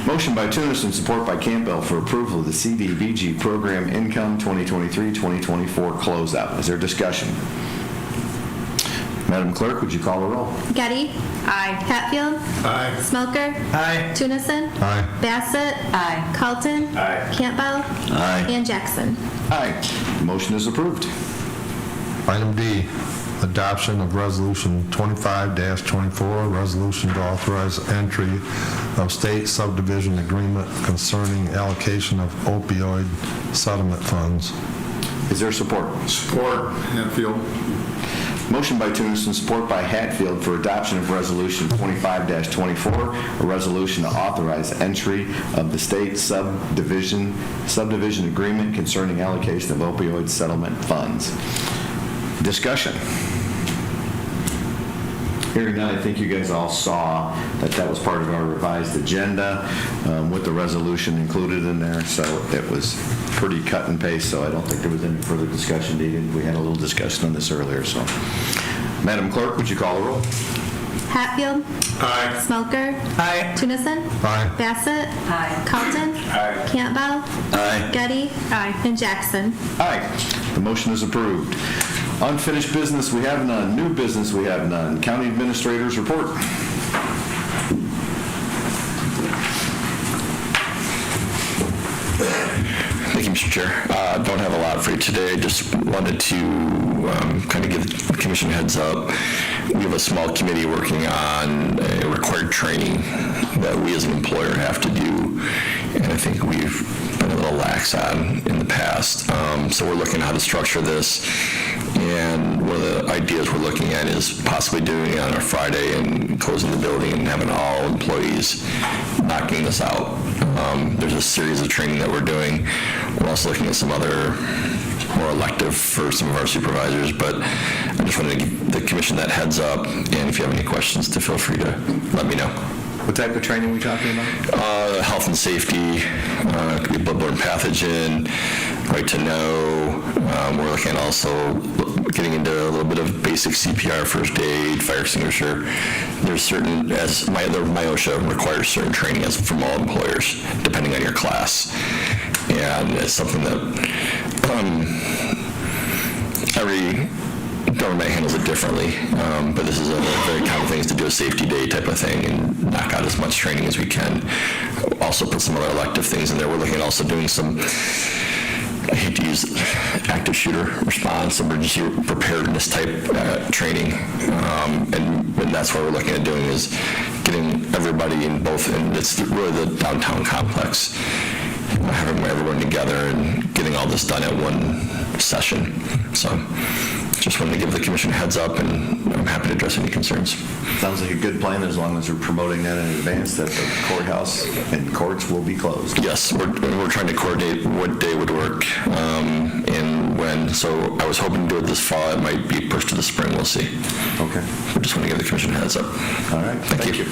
Motion by Tunison, support by Campbell for approval of the CDBG Program Income 2023-2024 closeout. Is there discussion? Madam Clerk, would you call the roll? Getty. Hatfield. Smoker. Tunison. Aye. Bassett. Carlton. Campbell. Aye. And Jackson. Aye. The motion is approved. Item D, adoption of Resolution 25-24, resolution to authorize entry of state subdivision agreement concerning allocation of opioid settlement funds. Is there support? Support Hatfield. Motion by Tunison, support by Hatfield for adoption of Resolution 25-24, a resolution to authorize entry of the state subdivision agreement concerning allocation of opioid settlement funds. Discussion. Hearing none, I think you guys all saw that that was part of our revised agenda with the resolution included in there, so it was pretty cut and paste, so I don't think there was any further discussion needed. We had a little discussion on this earlier, so. Madam Clerk, would you call the roll? Hatfield. Smoker. Tunison. Aye. Bassett. Carlton. Campbell. Getty. And Jackson. Aye. The motion is approved. Unfinished business, we have none. New business, we have none. County Administrator's report. Thank you, Mr. Mr. Chair. Don't have a lot for you today. I just wanted to kind of give the commission a heads up. We have a small committee working on a required training that we as an employer have to do, and I think we've been a little lax on in the past. So we're looking at how to structure this, and one of the ideas we're looking at is possibly doing it on a Friday and closing the building and having all employees knocking this out. There's a series of training that we're doing. We're also looking at some other more elective for some of our supervisors, but I just wanted to give the commission that heads up, and if you have any questions, to feel free to let me know. What type of training are we talking about? Health and safety, it could be bloodborne pathogen, right to know. We're looking at also getting into a little bit of basic CPR, first aid, fire extinguisher. There's certain, as the MIOSHA requires certain training as from all employers, depending on your class. And it's something that every government handles it differently, but this is a very common thing, is to do a safety day type of thing and knock out as much training as we can. Also put some other elective things in there. We're looking at also doing some, I hate to use active shooter response, emergency preparedness type training, and that's what we're looking at doing, is getting everybody in both, and it's really the downtown complex, having everyone together and getting all this done at one session. So just wanted to give the commission a heads up, and I'm happy to address any concerns. Sounds like a good plan, as long as we're promoting that in advance, that the courthouse and courts will be closed. Yes, we're trying to coordinate what day would work and when. So I was hoping to do it this fall. It might be pushed to the spring. We'll see. Okay. I just want to give the commission a heads up. All right. Thank you.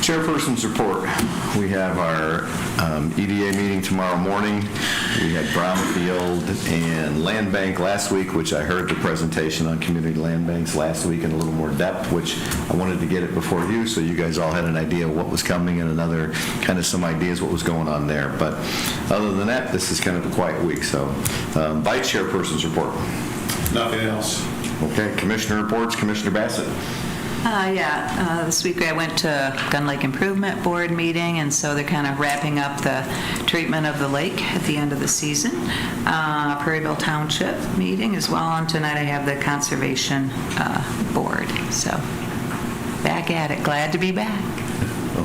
Chairperson's report. We have our EDA meeting tomorrow morning. We had Brownfield and Land Bank last week, which I heard the presentation on community land banks last week in a little more depth, which I wanted to get it before you, so you guys all had an idea of what was coming and another kind of some ideas what was going on there. But other than that, this is kind of a quiet week. So Vice Chairperson's report. Nothing else. Okay. Commissioner reports. Commissioner Bassett. This week I went to Gun Lake Improvement Board meeting, and so they're kind of wrapping up the treatment of the lake at the end of the season. Prairieville Township meeting as well, and tonight I have the Conservation Board. So back at it. Glad to be back.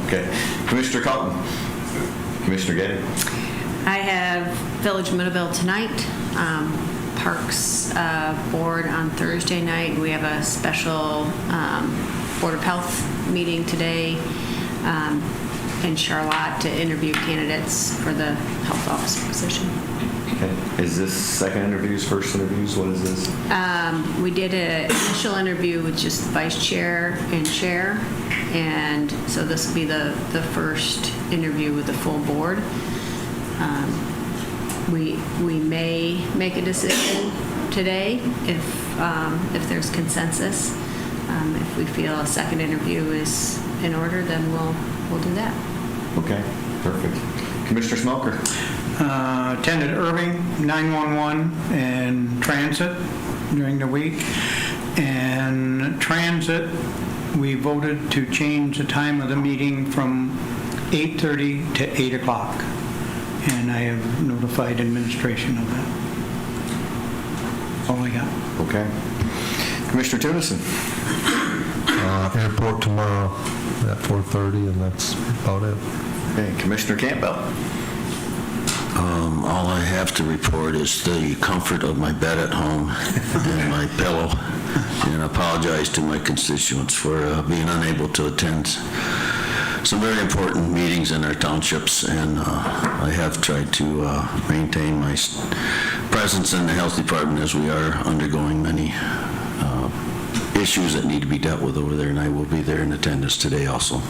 Okay. Commissioner Cotton. Commissioner Getty. I have Village Middleville tonight, Parks Board on Thursday night. We have a special Board of Health meeting today in Charlotte to interview candidates for the health officer position. Okay. Is this second interviews, first interviews? What is this? We did an initial interview with just vice chair and chair, and so this will be the first interview with the full board. We may make a decision today if there's consensus. If we feel a second interview is in order, then we'll do that. Okay, perfect. Commissioner Smoker. Attended Irving 911 and Transit during the week. And Transit, we voted to change the time of the meeting from 8:30 to 8 o'clock. And I have notified administration of that. That's all I got. Okay. Commissioner Tunison. Airport tomorrow at 4:30, and that's about it. Okay. Commissioner Campbell. All I have to report is the comfort of my bed at home and my pillow, and apologize to my constituents for being unable to attend some very important meetings in our townships, and I have tried to maintain my presence in the health department as we are undergoing many issues that need to be dealt with over there, and I will be there in attendance today also.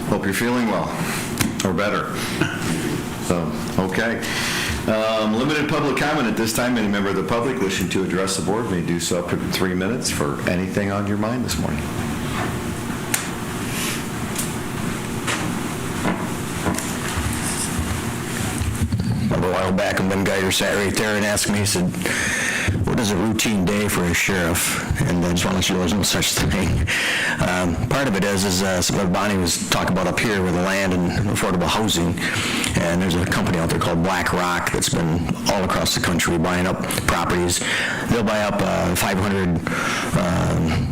Hope you're feeling well, or better. So, okay. Limited public comment at this time. Any member of the public wishing to address the board may do so up to 3 minutes for anything on your mind this morning. A while back, and one guy sat right there and asked me, he said, what is a routine day for a sheriff? And I just want to let you know there's no such thing. Part of it is what Bonnie was talking about up here with the land and affordable housing. And there's a company out there called BlackRock that's been all across the country buying up properties. They'll buy up 500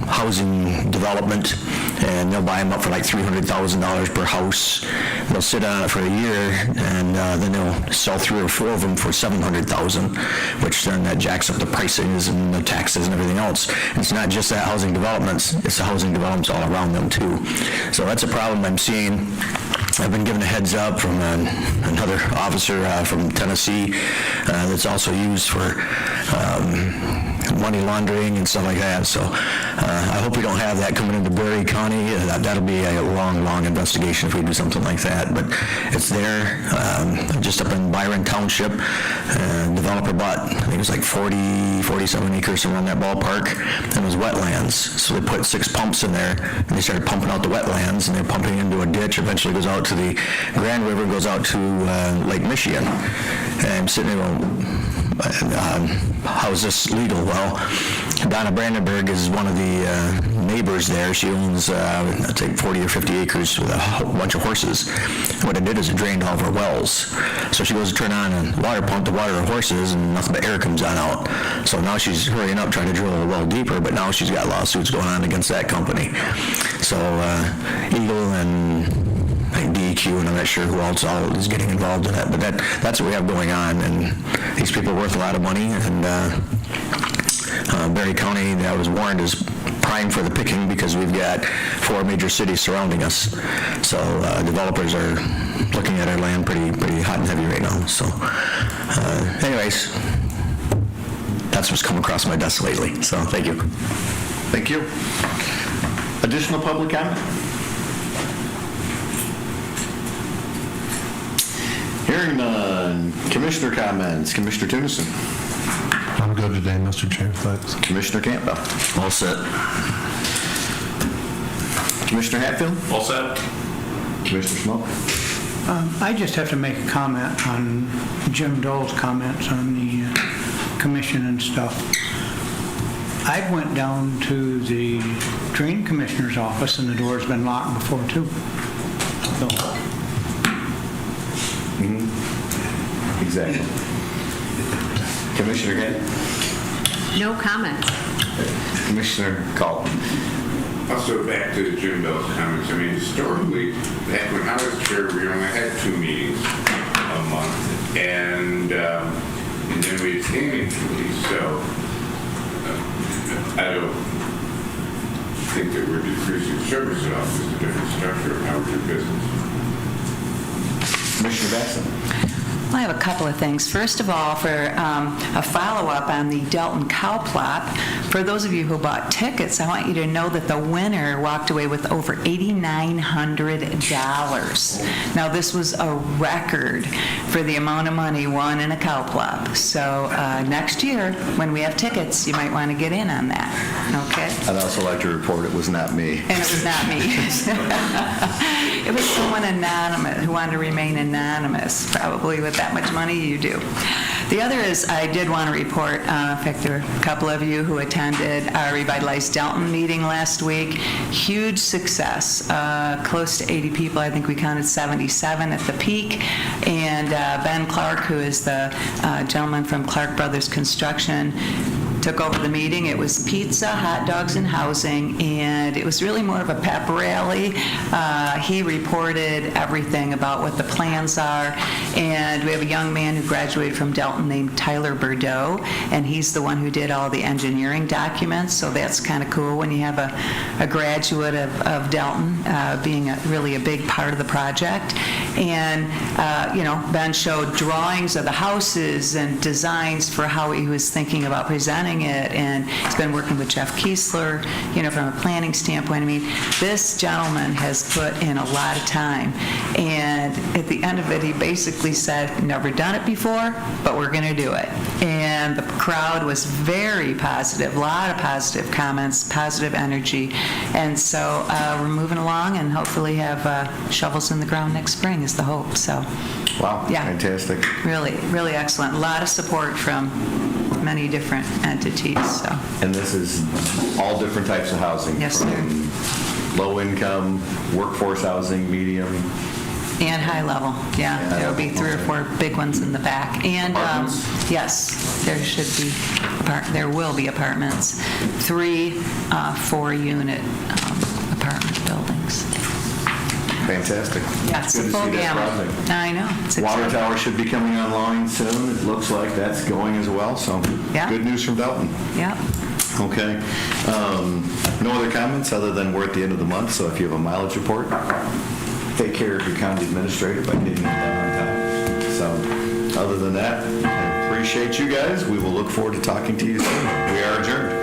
housing development, and they'll buy them up for like $300,000 per house. They'll sit on it for a year, and then they'll sell 3 or 4 of them for $700,000, which then that jacks up the pricings and the taxes and everything else. And it's not just that housing developments, it's the housing developments all around them too. So that's a problem I'm seeing. I've been given a heads up from another officer from Tennessee that's also used for money laundering and stuff like that. So I hope we don't have that coming into Berry County. That'll be a long, long investigation if we do something like that. But it's there, just up in Byron Township. Developer bought, I think it was like 47 acres around that ballpark, and it was wetlands. So they put 6 pumps in there, and they started pumping out the wetlands, and they're pumping into a ditch, eventually goes out to the Grand River, goes out to Lake Michigan. And I'm sitting there going, how is this legal? Well, Donna Brandenburg is one of the neighbors there. She owns, I think, 40 or 50 acres with a whole bunch of horses. What it did is it drained all of her wells. So she goes to turn on a water pump to water her horses, and nothing but air comes on out. So now she's hurrying up trying to drill a well deeper, but now she's got lawsuits going on against that company. So Eagle and DEQ, and I'm not sure who else all is getting involved in that, but that's what we have going on, and these people are worth a lot of money, and Berry County, I was warned, is prime for the picking because we've got 4 major cities surrounding us. So developers are looking at our land pretty hot and heavy right now. So anyways, that's what's come across my desk lately. So thank you. Thank you. Additional public comment? Hearing none. Commissioner comments. Commissioner Tunison. I'm good today, Mr. Chair. Thanks. Commissioner Campbell. All set. Commissioner Hatfield. All set. Commissioner Smoke. I just have to make a comment on Jim Dole's comments on the commission and stuff. I went down to the drain commissioner's office, and the door's been locked before too. So. Exactly. Commissioner Gay? No comment. Commissioner Carlton. Also, back to Jim Bell's comments, I mean, historically, back when I was chair, we only had 2 meetings a month, and then we had standing committees, so I don't think that we're decreasing service at all, it's just a different structure of how we do business. Commissioner Batson. I have a couple of things. First of all, for a follow-up on the Delton Cow Plot, for those of you who bought tickets, I want you to know that the winner walked away with over $8,900. Now, this was a record for the amount of money won in a cow plot. So next year, when we have tickets, you might want to get in on that. Okay? I'd also like to report it was not me. And it was not me. It was someone anonymous who wanted to remain anonymous, probably with that much money you do. The other is, I did want to report, in fact, there were a couple of you who attended our Revitalize Delton meeting last week. Huge success. Close to 80 people. I think we counted 77 at the peak. And Ben Clark, who is the gentleman from Clark Brothers Construction, took over the meeting. It was pizza, hot dogs, and housing, and it was really more of a pep rally. He reported everything about what the plans are, and we have a young man who graduated from Delton named Tyler Bordeaux, and he's the one who did all the engineering documents, so that's kind of cool when you have a graduate of Delton being really a big part of the project. And, Ben showed drawings of the houses and designs for how he was thinking about presenting it, and he's been working with Jeff Kiesler, from a planning standpoint. I mean, this gentleman has put in a lot of time, and at the end of it, he basically said, never done it before, but we're going to do it. And the crowd was very positive, a lot of positive comments, positive energy, and so we're moving along and hopefully have shovels in the ground next spring is the hope. So, wow, yeah, fantastic. Really, really excellent. A lot of support from many different entities, so. And this is all different types of housing? Yes, sir. From low income, workforce housing, medium? And high level, yeah. And high There'll be level, 3 or okay. 4 big ones in the back. And, Apartments? yes, there should be, there will be apartments. 3 4-unit apartment buildings. Fantastic. Yeah, it's Good a to full see that gamut. project. I know. It's Water exciting. tower should be coming online soon. It looks like that's going as well, so Yeah. good news from Dalton. Yeah. Okay. No other comments other than we're at the end of the month, so if you have a mileage report, take care of your county administrator by getting it done on time. So other than that, I appreciate you guys. We will look forward to talking to you soon. We are adjourned.